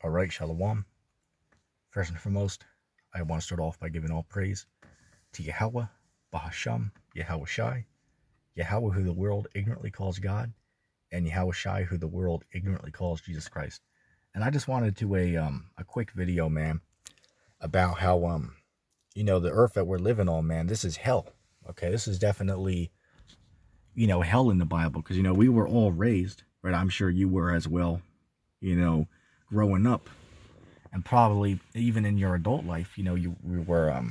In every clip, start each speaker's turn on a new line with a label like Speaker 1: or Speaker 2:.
Speaker 1: All right, Shalom. First and foremost, I want to start off by giving all praise to Yahweh, Bahasham, Yahweh Shai, Yahweh who the world ignorantly calls God, and Yahweh Shai who the world ignorantly calls Jesus Christ. And I just wanted to do a quick video, man, about how the earth that we're living on, man, this is hell. Okay, this is definitely hell in the Bible, because we were all raised, right? I'm sure you were as well, growing up, and probably even in your adult life, we were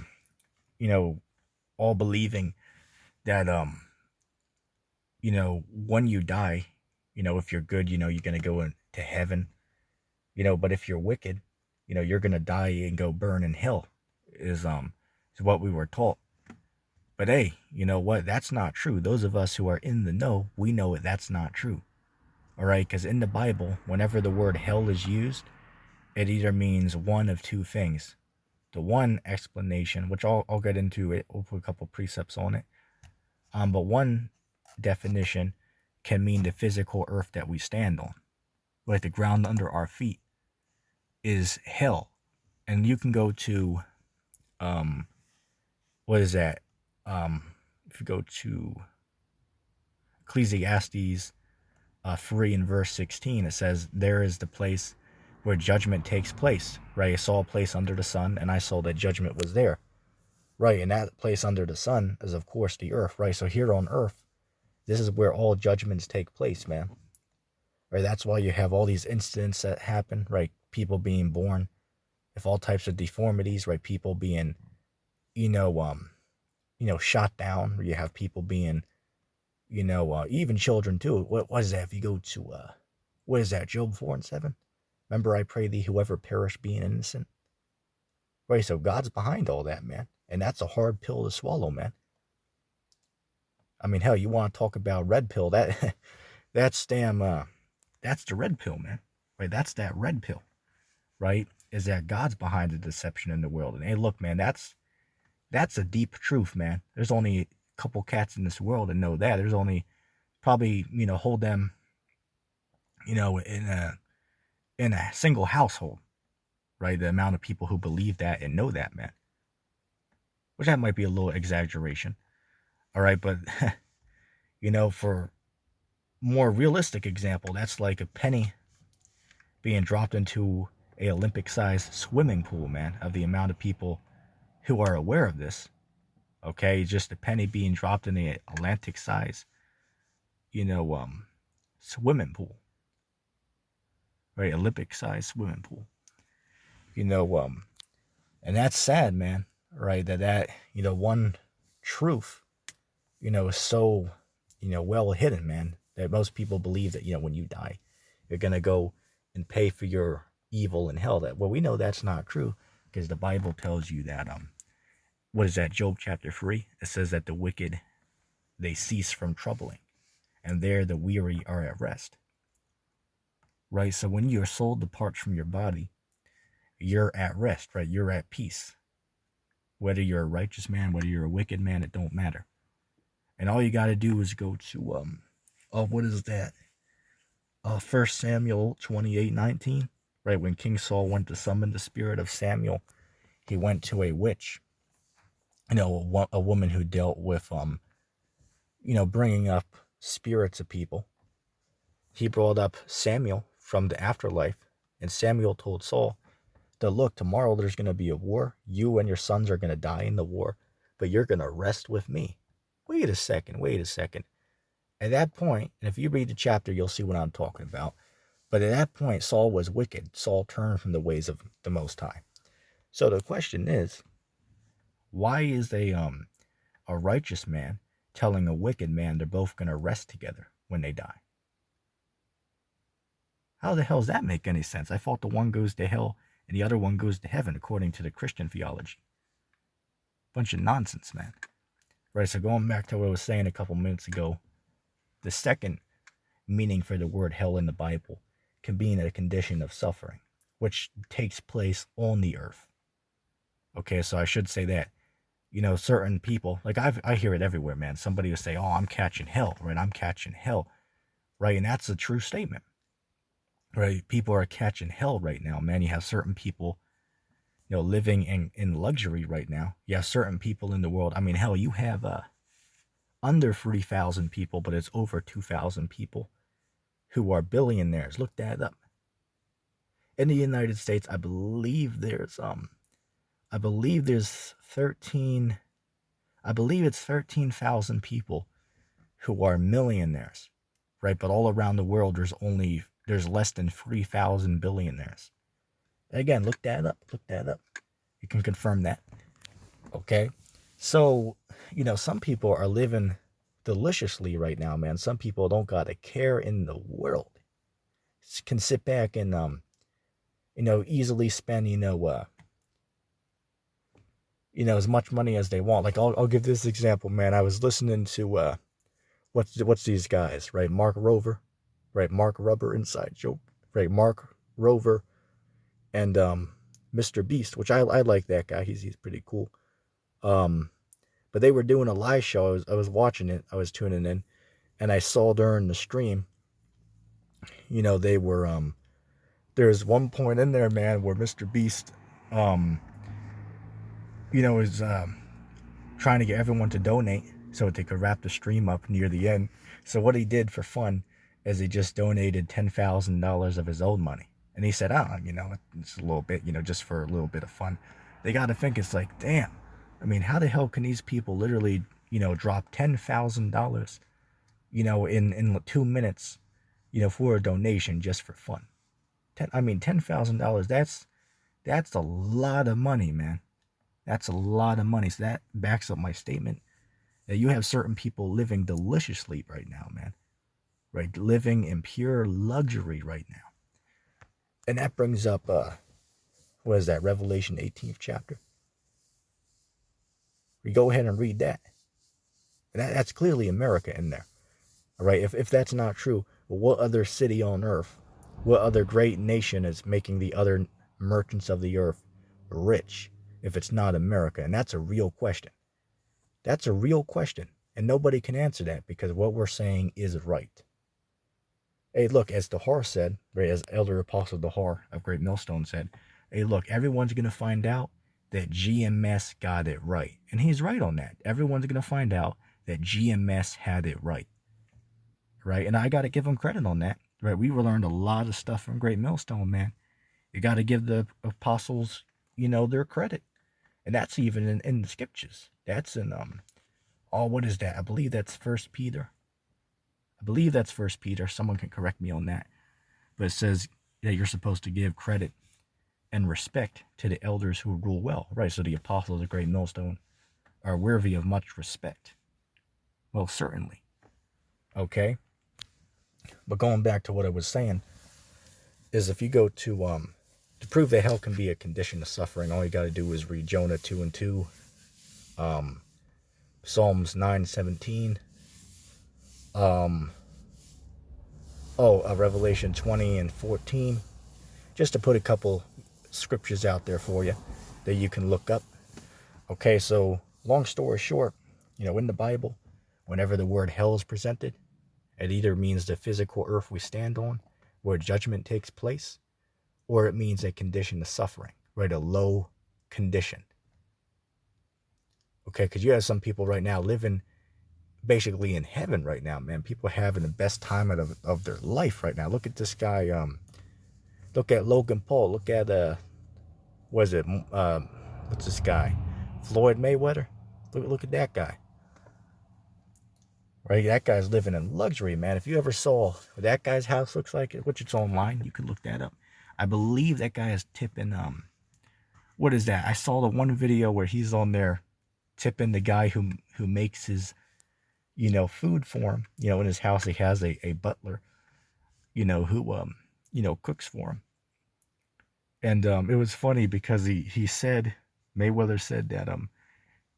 Speaker 1: all believing that when you die, if you're good, you're gonna go into heaven, but if you're wicked, you're gonna die and go burn in hell, is what we were taught. But hey, you know what? That's not true. Those of us who are in the know, we know that's not true. All right, because in the Bible, whenever the word hell is used, it either means one of two things. The one explanation, which I'll get into it, we'll put a couple precepts on it. But one definition can mean the physical earth that we stand on, like the ground under our feet is hell. And you can go to, what is that? If you go to Ecclesiastes 3 and verse 16, it says, there is the place where judgment takes place, right? I saw a place under the sun, and I saw that judgment was there, right? And that place under the sun is, of course, the earth, right? So here on earth, this is where all judgments take place, man. Right? That's why you have all these incidents that happen, right? People being born with all types of deformities, right? People being, shot down. You have people being, even children too. What is that? If you go to, what is that? Job 4 and 7. Remember, I pray thee, whoever perish being innocent. Right, so God's behind all that, man. And that's a hard pill to swallow, man. I mean, hell, you want to talk about red pill, that's the red pill, man. Right, that's that red pill, right? Is that God's behind the deception in the world. And hey, look, man, that's a deep truth, man. There's only a couple cats in this world that know that. There's only probably, hold them, in a single household, right? The amount of people who believe that and know that, man. Which that might be a little exaggeration. All right, but, for more realistic example, that's like a penny being dropped into a Olympic-sized swimming pool, man, of the amount of people who are aware of this. Okay, just a penny being dropped in the Atlantic-sized, swimming pool. Right, Olympic-sized swimming pool. And that's sad, man. Right, that one truth, is so, well hidden, man, that most people believe that, when you die, you're gonna go and pay for your evil in hell. That, well, we know that's not true, because the Bible tells you that, what is that, Job chapter 3? It says that the wicked, they cease from troubling, and there the weary are at rest. Right, so when your soul departs from your body, you're at rest, right? You're at peace. Whether you're a righteous man, whether you're a wicked man, it don't matter. And all you got to do is go to, what is that? 1 Samuel 28:19, right? When King Saul went to summon the spirit of Samuel, he went to a witch, a woman who dealt with, bringing up spirits of people. He brought up Samuel from the afterlife, and Samuel told Saul that, look, tomorrow there's going to be a war. You and your sons are going to die in the war, but you're going to rest with me. Wait a second. At that point, and if you read the chapter, you'll see what I'm talking about. But at that point, Saul was wicked. Saul turned from the ways of the Most High. So the question is, why is a righteous man telling a wicked man they're both going to rest together when they die? How the hell does that make any sense? I thought the one goes to hell and the other one goes to heaven, according to the Christian theology. Bunch of nonsense, man. Right, so going back to what I was saying a couple minutes ago, the second meaning for the word hell in the Bible can be in a condition of suffering, which takes place on the earth. Okay, so I should say that, certain people, like I hear it everywhere, man. Somebody will say, oh, I'm catching hell, right? I'm catching hell, right? And that's a true statement. right? People are catching hell right now, man. You have certain people, living in luxury right now. You have certain people in the world. I mean, hell, you have under 3,000 people, but it's over 2,000 people who are billionaires. Look that up. In the United States, I believe there's 13, I believe it's 13,000 people who are millionaires, right? But all around the world, there's less than 3,000 billionaires. Again, look that up. Look that up. You can confirm that. Okay. So, some people are living deliciously right now, man. Some people don't got a care in the world. Can sit back and, easily spend, as much money as they want. Like, I'll give this example, man. I was listening to, what's these guys, right? Mark Rover, right? Mark Rubber, inside joke, right? Mark Rover and Mr. Beast, which I like that guy. He's pretty cool. But they were doing a live show. I was watching it. I was tuning in, and I saw during the stream, they were there's one point in there, man, where Mr. Beast is trying to get everyone to donate so that they could wrap the stream up near the end. So what he did for fun is he just donated $10,000 of his own money. And he said, it's a little bit, just for a little bit of fun. They got to think, it's like, damn. I mean, how the hell can these people literally, drop $10,000, in 2 minutes, for a donation just for fun? $10,000, that's a lot of money, man. That's a lot of money. So that backs up my statement that you have certain people living deliciously right now, man. Right? Living in pure luxury right now. And that brings up, what is that, Revelation 18th chapter? We go ahead and read that. And that's clearly America in there. All right? If that's not true, well, what other city on earth, what other great nation is making the other merchants of the earth rich if it's not America? And that's a real question. That's a real question. And nobody can answer that because what we're saying is right. Hey, look, as Dahar said, right, as Elder Apostle Dahar of Great Millstone said, hey, look, everyone's going to find out that GMS got it right. And he's right on that. Everyone's going to find out that GMS had it right. Right? And I got to give him credit on that. Right? We learned a lot of stuff from Great Millstone, man. You got to give the apostles, their credit. And that's even in the scriptures. That's in, what is that? I believe that's 1 Peter. I believe that's 1 Peter. Someone can correct me on that. But it says that you're supposed to give credit and respect to the elders who rule well. Right, so the apostles of Great Millstone are worthy of much respect. Well, certainly. Okay? But going back to what I was saying, is if you go to prove that hell can be a condition of suffering, all you got to do is read Jonah 2:2, Psalms 9:17, Revelation 20:14, just to put a couple scriptures out there for you that you can look up. Okay, so long story short, in the Bible, whenever the word hell is presented, it either means the physical earth we stand on, where judgment takes place, or it means a condition of suffering, right? A low condition. Okay, because you have some people right now living basically in heaven right now, man. People having the best time of their life right now. Look at this guy. Look at Logan Paul. Look at what's this guy? Floyd Mayweather. Look at that guy. Right, that guy's living in luxury, man. If you ever saw what that guy's house looks like, which it's online, you can look that up. I believe that guy is tipping, what is that? I saw the one video where he's on there tipping the guy who makes his, food for him. In his house, he has a butler, who, cooks for him. And it was funny because he said, Mayweather said that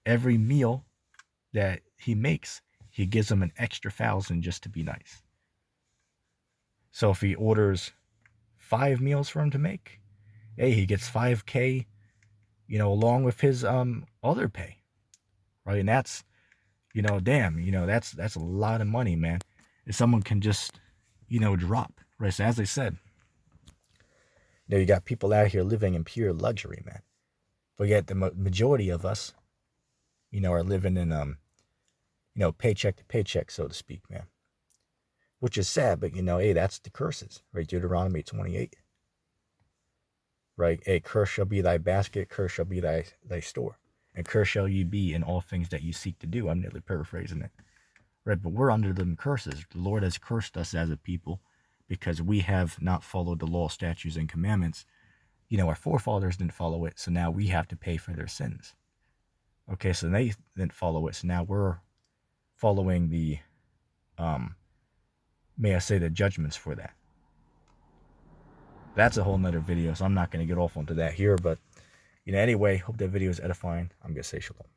Speaker 1: every meal that he makes, he gives him an extra 1,000 just to be nice. So if he orders 5 meals for him to make, hey, he gets $5,000, along with his other pay, right? And that's, damn, that's a lot of money, man. If someone can just, drop, right? So as I said, You know, you got people out here living in pure luxury, man. But yet the majority of us, you know, are living in, you know, paycheck to paycheck, so to speak, man. Which is sad, but, you know, hey, that's the curses, right? Deuteronomy 28. Right? Hey, cursed shall be thy basket, cursed shall be thy store. And cursed shall you be in all things that you seek to do. I'm nearly paraphrasing it. Right? But we're under them curses. The Lord has cursed us as a people because we have not followed the law, statutes, and commandments. You know, our forefathers didn't follow it, so now we have to pay for their sins. Okay, so they didn't follow it, so now we're following the, may I say, the judgments for that. That's a whole nother video, so I'm not going to get off onto that here, but, you know, anyway, hope that video is edifying. I'm going to say shalom.